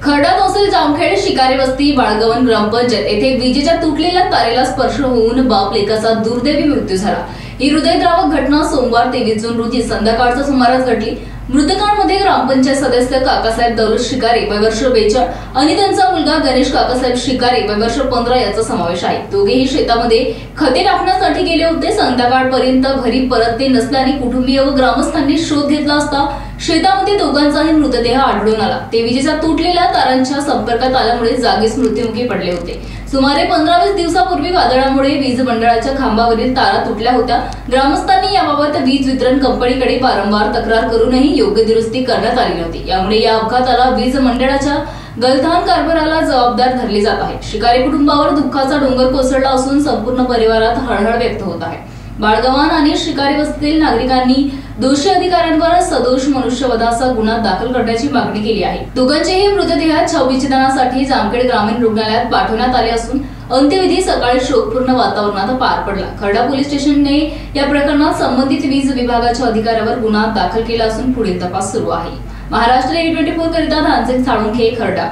खर्डा तहसील जामखेड शिकारी वस्ती बाळगवन ग्रामपंचायत येथे विजेच्या तुटलेल्या तारेला स्पर्श होऊन बाप लेकाचा दुर्दैवी मृत्यू झाला। ही हृदयद्रावक घटना सोमवार 23 जून रोजी संध्याकाळच्या सुमारास घडली। मृतकांमध्ये ग्रामपंचायत सदस्य काकासाहेब दौलत शिकारी वय वर्ष 42 आणि त्यांचा मुलगा गणेश काकासाहेब शिकारी वय वर्ष 15 याचा समावेश आहे। दोघेही शेतामध्ये खते टाकण्यासाठी गेले होते। संध्याकाळपर्यंत घरी परतले नसल्याने कुटुंबीय व ग्रामस्थांनी शोध घेतला असता शेतामध्ये दोघांचाही मृतदेह आढळून आला। ते विजेच्या तुटलेल्या तारांच्या संपर्कात आल्यामुळे जागीच मृत्युमुखी पडले होते। सुमारे 15-20 दिवसापूर्वी वादळामुळे वीज मंडळाच्या खांबावरील तारा तुटल्या होत्या। ग्रामस्थांनी याबाबत वीज वितरण कंपनीकडे वारंवार तक्रार करूनही योग्य दुरुस्ती करण्यात आली नव्हती। यामुळे या अपघाताला वीज मंडळाच्या गलथान कारभाराला जबाबदार धरले जात आहे। शिकारी कुटुंबावर दुःखाचा डोंगर कोसळला असून संपूर्ण परिवारात हळहळ व्यक्त होत आहे। बाळगवन आणि शिकारी वस्तीतील नागरिकांनी दोषी अधिकाऱ्यांवर सदोष मनुष्यवधाचा गुन्हा दाखल करण्याची मागणी केली आहे। दोघांचेही मृतदेह शवविच्छेदनासाठी जामखेड ग्रामीण रुग्णालयात पाठवण्यात आले असून अंत्यविधी सकाळी शोकपूर्ण वातावरणात पार पडला। खर्डा पोलीस स्टेशनने या प्रकरणात संबंधित वीज विभागाच्या अधिकाऱ्यावर गुन्हा दाखल केला असून पुढील तपास सुरू आहे। महाराष्ट्र A24 करिता धानसिंग साळुंखे, खर्डा।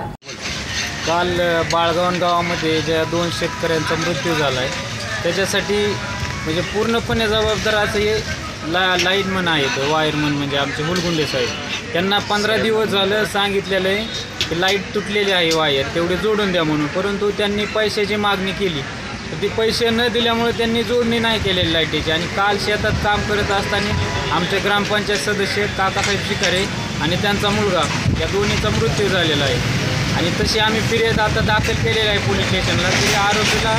काल बाळगवन गावामध्ये ज्या 2 शेतकऱ्यांचा मृत्यू झालाय त्याच्यासाठी म्हणजे पूर्णपणे जबाबदार असं हे लाईनमन आहेत, वायरमन म्हणजे आमचे हुलगुंडे साहेब। त्यांना 15 दिवस झालं सांगितलेलं आहे की लाईट तुटलेली आहे, वायर तेवढे जोडून द्या म्हणून, परंतु त्यांनी पैशाची मागणी केली तर ती पैसे न दिल्यामुळे त्यांनी जोडणी नाही केलेली लाईटीची। आणि काल शेतात काम करत असताना आमचे ग्रामपंचायत सदस्य काकासाहेब शिकारे आणि त्यांचा मुलगा या दोन्हीचा मृत्यू झालेला आहे। आणि तशी आम्ही फिर्याद आता दाखल केलेला आहे पोलीस स्टेशनला की आरोपीला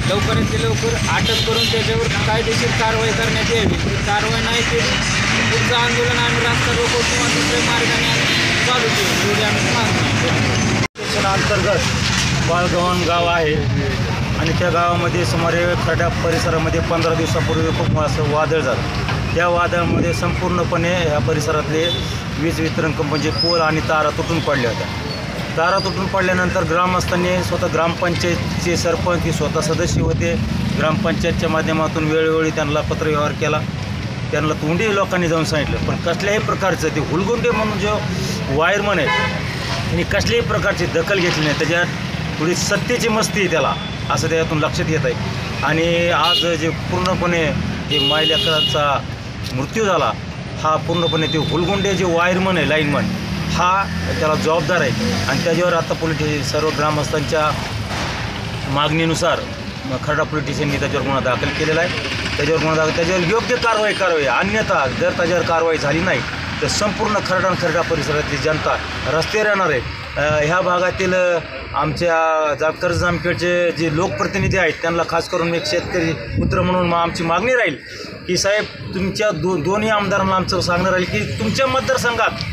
लवकरात लवकर अटक करून त्याच्यावर कायदेशीर कारवाई करण्यात यावी। ती कारवाई नाही केली पुढचं आंदोलन आम्ही रास्ता रोको किंवा दुसऱ्या मार्गाने चालू केली एवढी आम्ही मागणी। स्टेशन अंतर्गत बाळगवन गाव आहे आणि त्या गावामध्ये सुमारे खर्डा परिसरामध्ये 15 दिवसापूर्वी खूप असं वादळ झालं। त्या वादळामध्ये संपूर्णपणे ह्या परिसरातले वीज वितरण कंपनीचे पोल आणि तारा तुटून पडल्या होत्या। तारा तुटून पडल्यानंतर ग्रामस्थांनी स्वतः ग्रामपंचायतचे सरपंच की स्वतः सदस्य होते, ग्रामपंचायतच्या माध्यमातून वेळोवेळी त्यांना पत्रव्यवहार केला। त्यांना तोंडी लोकांनी जाऊन सांगितलं, पण कसल्याही प्रकारचं ते हुलगुंडे म्हणून जो वायरमन आहे त्यांनी कसल्याही प्रकारची दखल घेतली नाही। त्याच्यात थोडी सत्तेची मस्ती आहे त्याला असं त्यातून लक्षात येत आहे। आणि आज जे पूर्णपणे जे मायलेकरांचा मृत्यू झाला हा पूर्णपणे ते हुलगुंडे जे वायरमन आहे, लाईनमन हा त्याला जबाबदार आहे। आणि त्याच्यावर आता पोलीस सर्व ग्रामस्थांच्या मागणीनुसार खर्डा पोलीस स्टेशनने त्याच्यावर गुन्हा दाखल केलेला आहे। त्याच्यावर योग्य कारवाई करावी, अन्यथा जर त्याच्यावर कारवाई झाली नाही तर संपूर्ण खर्डा परिसरातली जनता रस्त्यावर येणार आहे। ह्या भागातील आमच्या कर्ज जामखेडचे जे लोकप्रतिनिधी आहेत त्यांना खास करून एक शेतकरी पुत्र म्हणून आमची मागणी राहील की साहेब तुमच्या दोन्ही आमदारांना आमचं सांगणं राहील की तुमच्या मतदारसंघात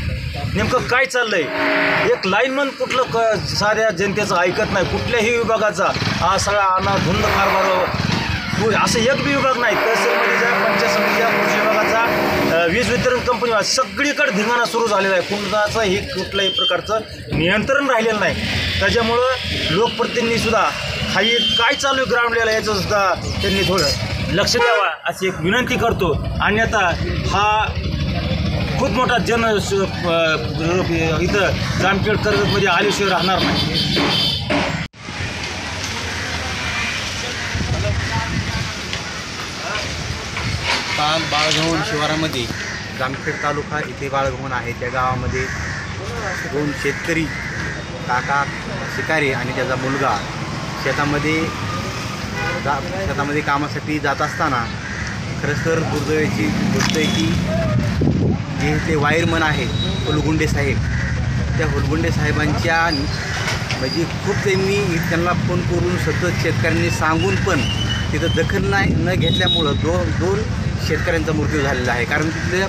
नेमकं काय चाललंय। एक लाईनमन कुठलं साऱ्या जनतेचं ऐकत नाही, कुठल्याही विभागाचा हा सगळा अनाधुंद कारभार असं एक बी विभाग नाही। तहसीलमध्ये ज्या पंचायत समितीच्या कृषी विभागाचा वीज वितरण कंपनी सगळीकडे धिंगाणा सुरू झालेला आहे। कुणाचाही कुठल्याही प्रकारचं नियंत्रण राहिलेलं नाही। त्याच्यामुळं लोकप्रतिनिधीसुद्धा हा काय चालू आहे ग्राउंड लेवलला याचंसुद्धा त्यांनी थोडं लक्ष द्यावा अशी एक विनंती करतो। अन्यथा हा खूप मोठा इथं जामखेड कर्जतमध्ये आल्याशिवाय राहणार नाही। काल बाळगवन शिवारामध्ये जामखेड तालुका इथे बाळगवन आहे त्या गावामध्ये 2 शेतकरी काका शिकारी आणि त्याचा मुलगा शेतामध्ये कामासाठी जात असताना खरंच तर दुर्दैवाची गोष्ट आहे की जे ते वायरमन आहे हुलगुंडे साहेब, त्या हुलगुंडे साहेबांच्या म्हणजे खूप त्यांना फोन करून सतत शेतकऱ्यांनी सांगून पण तिथं दखल न घेतल्यामुळं दोन शेतकऱ्यांचा मृत्यू झालेला आहे। कारण तिथले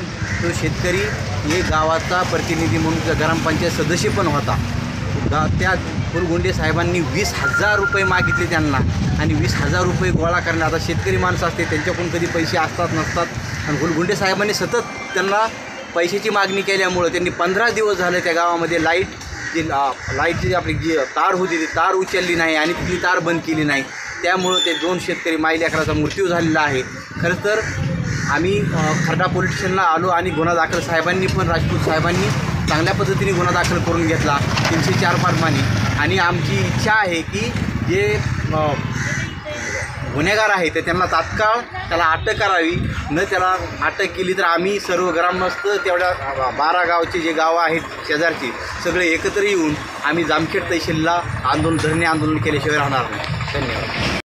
तो शेतकरी हे गावाचा प्रतिनिधी म्हणून ग्रामपंचायत सदस्य पण होता। त्या हुलगुंडे साहेबांनी 20,000 रुपये मागितले त्यांना आणि 20,000 रुपये गोळा करण्यात आता शेतकरी माणसं असते त्यांच्याकडून कधी पैसे असतात नसतात आणि हुलगुंडे साहेबांनी सतत त्यांना पैशाची मागणी केल्यामुळं त्यांनी 15 दिवस झाले त्या गावामध्ये लाईटची आपली जी तार होती ती तार उचलली नाही आणि ती तार बंद केली नाही। त्यामुळं ते 2 शेतकरी मायलेकराचा मृत्यू झालेला आहे। खरं तर आम्ही खर्डा पोलीस स्टेशनला आलो आणि गुन्हा दाखल साहेबांनी पण राजपूत साहेबांनी चांगल्या पद्धतीने गुन्हा दाखल करून घेतला 304 प्रमाणे. आणि आमची इच्छा आहे की जे गुन्हेगार आहे ते त्यांना तात्काळ त्याला अटक करावी. न त्याला अटक केली तर आम्ही सर्व ग्रामस्थ तेवढ्या 12 गावचे जे गावं आहेत शेजारची सगळे एकत्र येऊन आम्ही जामखेड तहसीलला धरणे आंदोलन केल्याशिवाय राहणार नाही. धन्यवाद.